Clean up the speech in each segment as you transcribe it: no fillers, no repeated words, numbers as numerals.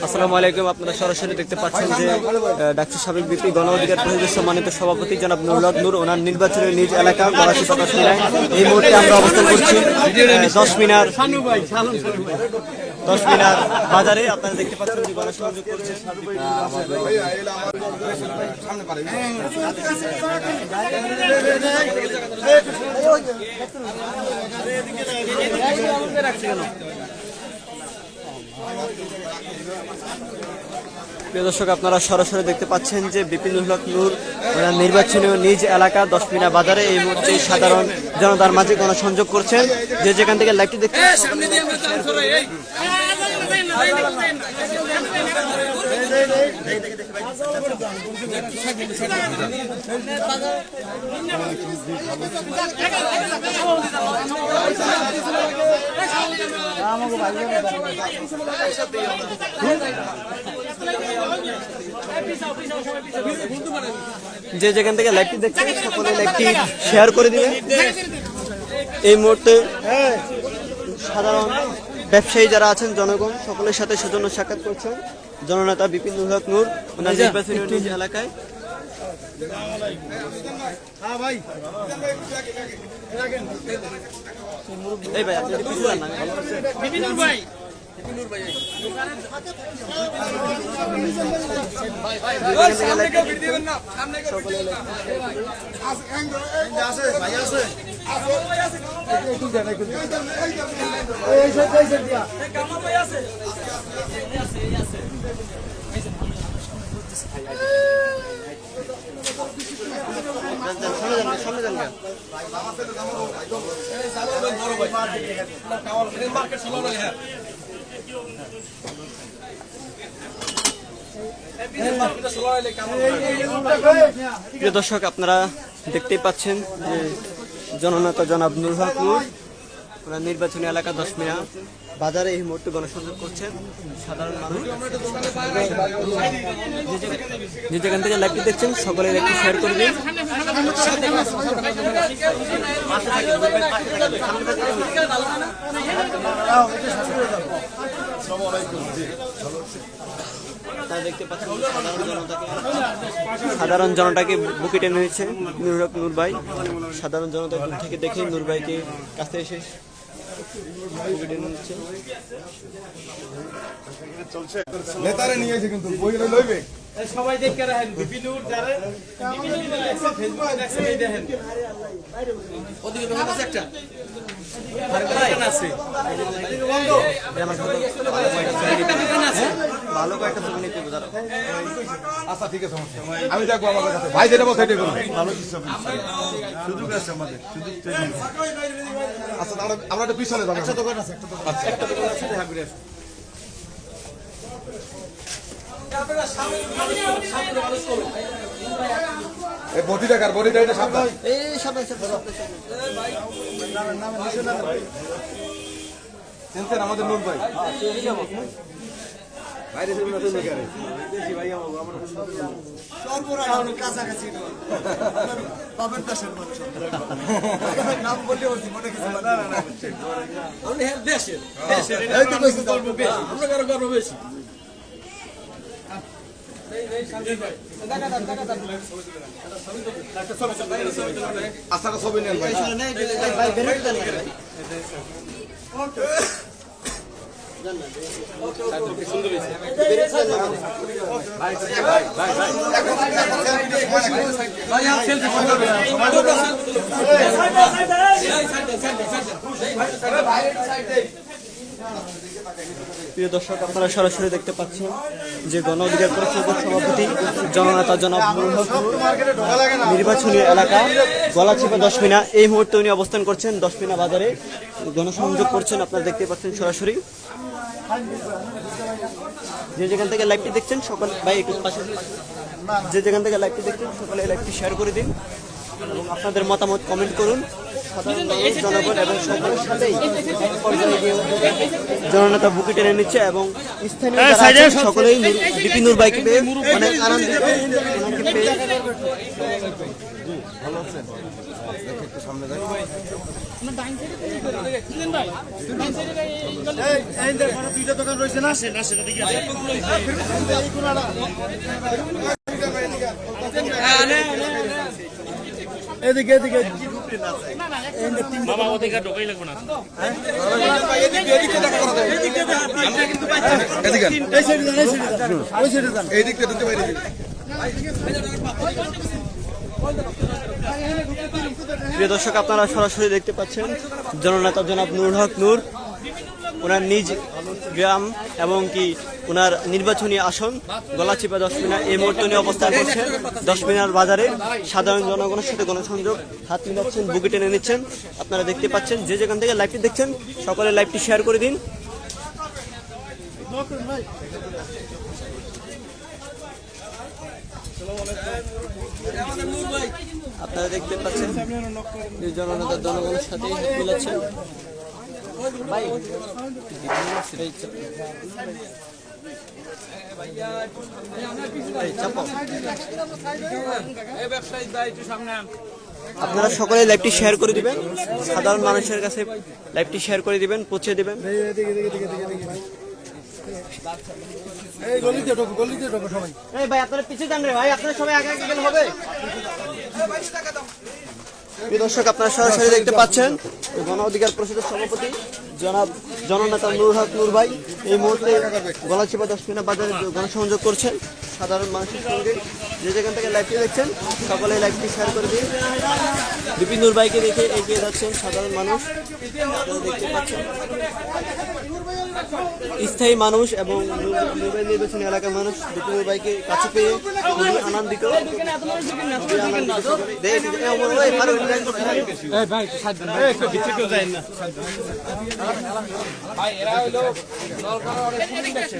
আসসালামু আলাইকুম। আপনারা সরাসরি দেখতে পাচ্ছেন যে ডাকসু সাবেক বিপি গণ অধিকার পরিষদের সম্মানিত সভাপতি জনাব নুরুল হক নূর ওনার নির্বাচনী নিজ এলাকা গলাচিপা 10 মিনায় এই মুহূর্তে আমরা অবস্থান করছি 10 মিনার বাজারে। আপনারা দেখতে পাচ্ছেন যে গণসংযোগ করছেন। প্রিয় দর্শক, আপনারা সরাসরি দেখতে পাচ্ছেন যে বিপিন হক নূর নির্বাচনীয় নিজ এলাকা 10 মিনা বাজারে এই মুহূর্তে সাধারণ জনতার মাঝে গণসংযোগ করছেন। যে যেখান থেকে লাইভটি দেখতে যে যেখান থেকে লাইভটি দেখছেন সকলে লাইভটি শেয়ার করে দিবেন। এই মুহূর্তে সাধারণ ব্যবসায়ী যারা আছেন, জনগণ সকলের সাথে সৌজন্য সাক্ষাৎ করছেন জননেতা বিপিন হক নূর ওনার নির্বাচনী নিজ এলাকায়। এই ভাই আপনি পিছু যান না, প্রিয় দর্শক, আপনারা দেখতেই পাচ্ছেন যে জননেতা জনাব নুরুল হক নূর ওনার নির্বাচনী এলাকা 10 মিনা বাজারে এই মুহূর্তে গণসংযোগ করছেন সাধারণ মানুষ। যে যেখান থেকে লাইভটি দেখছেন সকলে একটু শেয়ার করে দিন। দেখতে পাচ্ছেন সাধারণ জনতাকে বুকে টেনে নিয়েছে নুরুল হক নূর ভাই। সাধারণ জনতা থেকে দেখে নূর ভাইকে কাছে এসে নেতারে নিয়েছে কিন্তু বইরে লইবে সবাই দেখে রাখেন বিপিনুর যারা ফেসবুক দেখছেন এই দেখেন ওদিকে দেখা যাচ্ছে একটা আছে ভালো কয়েকটা ছবি নিতে বোঝারো। আচ্ছা ঠিক আছে, আমি দেখবো আমার কাছে ভাই যেটা বলছে সেটাই করবো। ভালো সুযোগ আছে আমাদের, সুযোগ তৈরি। আচ্ছা আমরা একটা পিছনে যাবো। একটা দোকান আছে, একটা দোকান আছে, হ্যাঁ ঘুরে আসি। এই বডিটা কার? বডিটা এটা সাবধান, এই সাবধান চিনতেন আমাদের নূর ভাই? বাইরে থেকে নতুন করে দেখি ভাই আমার সর্বরাজ কাছাকাছি বাবার দাসের মানুষ নাম বলতে বলছি মনে কিছু না না না আপনি হ্যাঁ দেশের এই তো কইছি গর্ব বেশি, আমরা কারো গর্ব বেশি। আচ্ছা ছবি নেন ভাই। প্রিয় দর্শক, আপনারা সরাসরি দেখতে পাচ্ছেন যে গণ অধিকার পরিষদের সভাপতি জননেতা জনাব নুরুল হক নির্বাচনী এলাকা গলাচিপা 10 মিনা এই মুহূর্তে উনি অবস্থান করছেন 10 মিনা বাজারে গণসংযোগ করছেন। আপনারা দেখতে পাচ্ছেন সরাসরি। যে যেখান থেকে লাইভটি দেখছেন সকল ভাই একটু পাশে, যে যেখান থেকে লাইভটি দেখছেন সকলে লাইভটি শেয়ার করে দিন এবং আপনাদের মতামত কমেন্ট করুন। সাধারণ মানুষ, জনগণ এবং সকলের সাথেই জননেতা বুকে টেনে নিচ্ছে এবং স্থানীয় সকলেই বিপিন নূর ভাইকে পেয়ে অনেক আনন্দিত। সামনে যাই দুইটা দোকান রয়েছে না সে না সেটা দিকে আছে এদিকে এদিকে মামা ওদিকে ঢোকাই লাগবে না এদিকে এই সাইডে যান ওই সাইডে যান এই দিকটা ঢুকতে পারি প্রিয় দর্শক, আপনারা সরাসরি দেখতে পাচ্ছেন জননেতা জনাব নুরুল হক নূর ওনার নিজ গ্রাম এবং কি ওনার নির্বাচনী আসন গলাচিপা 10 মিনার এই মুহূর্তে উনি অবস্থান করছেন 10 মিনার বাজারে সাধারণ জনগণের সাথে গণসংযোগ হাত মিলাচ্ছেন, বুকে টেনে নিচ্ছেন। আপনারা দেখতে পাচ্ছেন যে যেখান থেকে লাইভটি দেখছেন সকলে লাইভটি শেয়ার করে দিন। আপনারা দেখতে পাচ্ছেন এই জননেতা জনগণের সাথে হাত মিলাচ্ছেন। আপনারা সকলে লাইভটি শেয়ার করে দিবেন, সাধারণ মানুষের কাছে লাইভটি শেয়ার করে দিবেন, পৌঁছে দিবেন। এই গলিতে ঢোকো সবাই এই ভাই আপনারা পিছিয়ে যান রে ভাই, আপনারা সবাই আগে আগে গেলে হবে। প্রিয় দর্শক, আপনারা সরাসরি দেখতে পাচ্ছেন গণ অধিকার পরিষদের সভাপতি জনাব জননেতা নুরুল হক নূর ভাই এই মুহূর্তে গলাচিপা 10 মিনার বাজারে গণসংযোগ করছেন সাধারণ মানুষের সঙ্গে। যে যেখান থেকে লাইভটি দেখছেন সকলে লাইভটি শেয়ার করে দিন। বিপিন নূর ভাইকে দেখে এগিয়ে যাচ্ছেন সাধারণ মানুষ, আপনারা দেখতে পাচ্ছেন। স্থায়ী মানুষ এবং নির্বাচনী এলাকার মানুষ বিপিন নূর ভাইকে কাছে পেয়ে খুবই আনন্দিত।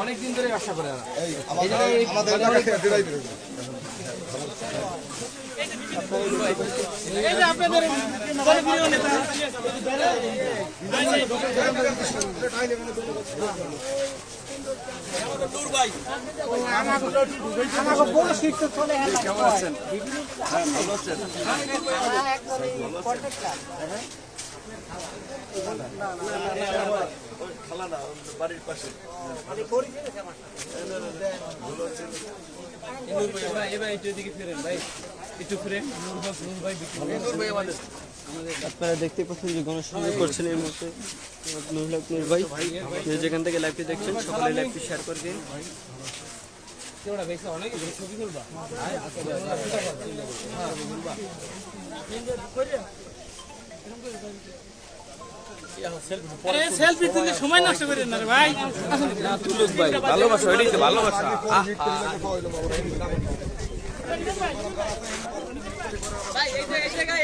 অনেকদিন ধরে ব্যবসা করে কেমন আছেন? ভালো আছেন? বাড়ির পাশে এবার একটু এদিকে ফিরেন ভাই, একটু ফিরেন। আপনারা দেখতে পাচ্ছেন যে গণসংযোগ করছেন এই মুহূর্তে নুরুল হক নূর ভাই। যেখান থেকে লাইভটি দেখছেন সকলে লাইভটি শেয়ার করে দিন। সেলফি তুলতে সময় নষ্ট করেন না রে ভাই। তুলুক ভাই, ভালোবাসা এটাই তো ভালোবাসা।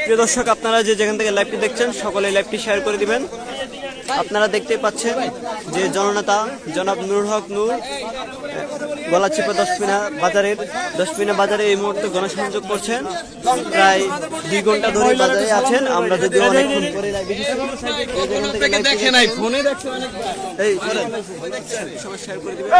প্রিয় দর্শক, আপনারা যে যেখান থেকে লাইভটি দেখছেন সকলে লাইভটি শেয়ার করে দিবেন। আপনারা দেখতে পাচ্ছেন যে জননেতা জনাব নুরুল হক নূর গলাচিপা 10 মিনার বাজারে এই মুহূর্তে গণসংযোগ করছেন। প্রায় 2 ঘন্টা ধরে বাজারে আছেন। আমরা যদি অনেকক্ষণ পরে দেখেন ফোনে দেখছেন এই সবাই শেয়ার করে দিবেন।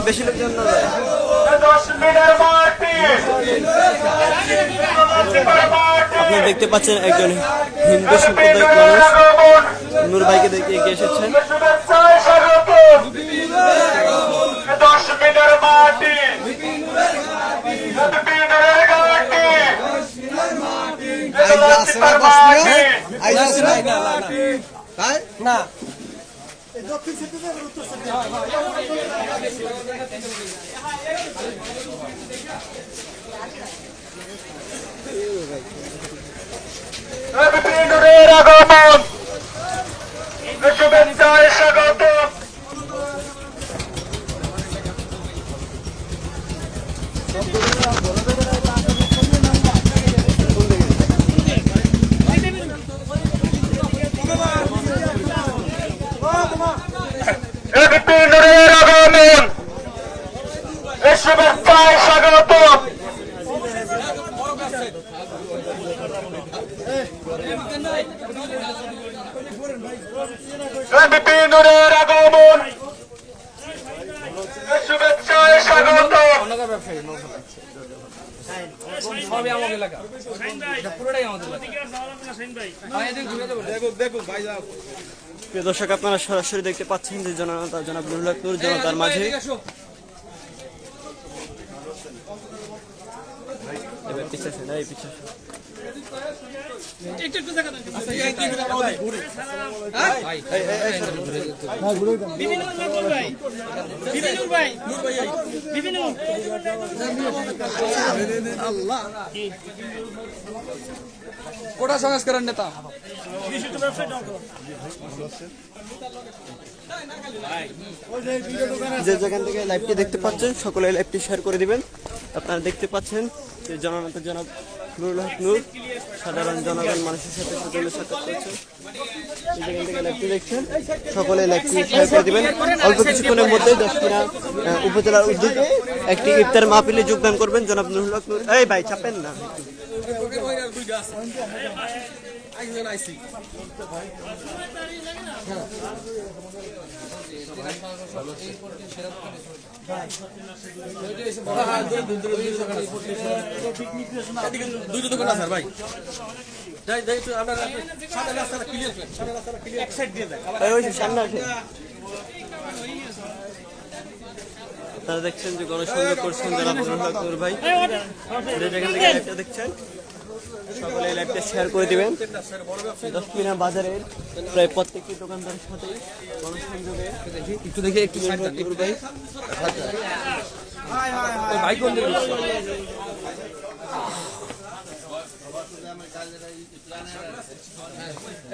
বেশি লোকজন না আপনারা দেখতে পাচ্ছেন একজন হিন্দু সম্প্রদায়ের মানুষ নূর ভাইকে দেখে এগিয়ে এসেছেন। না দক্ষিণ সাইডে উত্তর সাইডে আগমন শুভেচ্ছায় স্বাগত। শুভেচ্ছায় স্বাগত। এমপি নূরের আগমন, শুভেচ্ছায় স্বাগত। সবই আমাদের এলাকা, পুরোটাই আমাদের এলাকা। দেখুন ভাই, প্রিয় দর্শক, আপনারা সরাসরি দেখতে পাচ্ছেন যে জনতা জনাব নুরুল হক নূর জনতার মাঝে এবার পিছে আসেন, এই পিছে আসেন। একটু দেখা দেন। বিপিনুর ভাই, বিপিনুর ভাই, বিপিনুর কোটা সংস্করণ নেতা যে যেখান থেকে লাইভটি দেখতে পাচ্ছেন সকলে লাইভটি শেয়ার করে দিবেন। আপনারা দেখতে পাচ্ছেন যে জননেতা জনাব নুরুল হক নূর সাধারণ জনগণ মানুষের সাথে সজলের সাথে করছেন। যেখান থেকে লাইভটি দেখছেন সকলে লাইভটি শেয়ার করে দিবেন। অল্প কিছুক্ষণের মধ্যে 10 কিনা উপজেলার উদ্যোগে একটি ইফতার মাহফিলে যোগদান করবেন জনাব নুরুল হক নূর। এই ভাই চাপেন না। দুইটা দোকান আছে ভাই, যাই যাই একটু আমরা সামনে রাস্তাটা ক্লিয়ার করেন, সামনে রাস্তাটা ক্লিয়ার, এক সাইড দিয়ে দেন। ওই সামনে আসেন। আপনারা দেখছেন যে গণসংযোগ করছেন জনাব নুরুল হক নূর ভাই। যে যেখান থেকে লাইভটা দেখছেন সকলে এই লাইভটা শেয়ার করে দিবেন। 10 কিনা বাজারের প্রায় প্রত্যেকটি দোকানদারের সাথে গণসংযোগে একটু দেখে একটু সাইড দেন নূর ভাই ওই ভাই কোন দিকে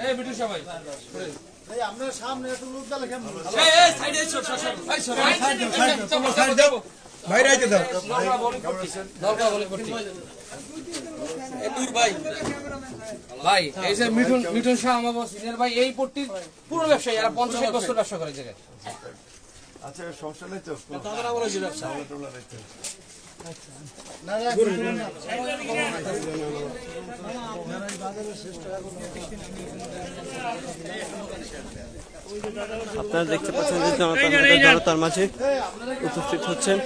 এই বিটু সবাই এই আপনার সামনে একটু লোক দাও কেমন এই সাইডে ছোট ছোট ভাই সর সাইড দাও ভাই রাইতে দাও দরকার বলে করতে এই নূর ভাই ভাই এই যে মিঠুন মিঠুন শাহ আমাদের সিনিয়র ভাই এই পট্টির পুরো ব্যবসায়ী এরা 50 বছর ব্যবসা করে জায়গায়। আচ্ছা সমস্যা নেই তো, দাদারা বলে যে ব্যবসা আপনারা দেখতে পাচ্ছেন যে জনতার মাঝে উপস্থিত হচ্ছেন।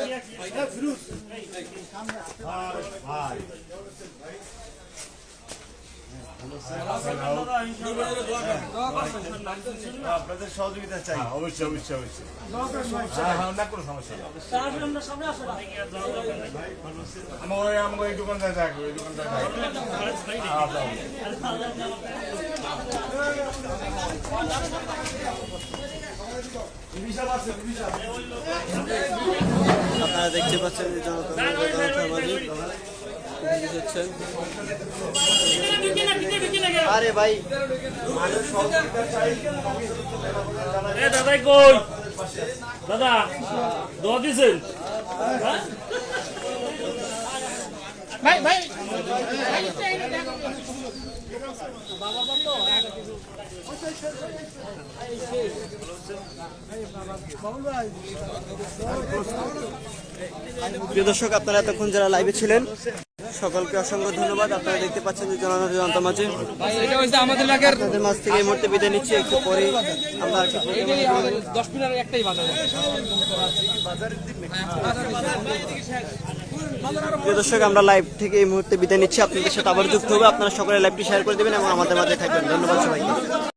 আপনাদের সহযোগিতা চাই। অবশ্যই অবশ্যই অবশ্যই, না কোনো সমস্যা নেই। আমার এই দোকানদার থাকবে, ওই দোকানদার আপনারা দেখতে পাচ্ছেন যে জনতার মাঝে উপস্থিত হচ্ছেন। আরে ভাই দাদা কই দাদা দোয়া দিছেন ভাই ভাই প্রিয় দর্শক, আপনারা এতক্ষণ যারা লাইভে ছিলেন সকলকে অসংখ্য ধন্যবাদ। আপনারা দেখতে পাচ্ছেন যে জনতার মাঝে এটা হইছে আমাদের এলাকার আপনাদের মাঝ থেকে এই মুহূর্তে বিদায় নিচ্ছি। একটু পরে আমরা আর কি 10 মিনিটের একটাই বাজার। প্রিয় দর্শক, আমরা লাইভ থেকে এই মুহূর্তে বিদায় নিচ্ছি। আপনাদের সাথে আবার যুক্ত হবে। আপনারা সকলে লাইভটি শেয়ার করে দেবেন এবং আমাদের মাঝে থাকবেন। ধন্যবাদ সবাইকে।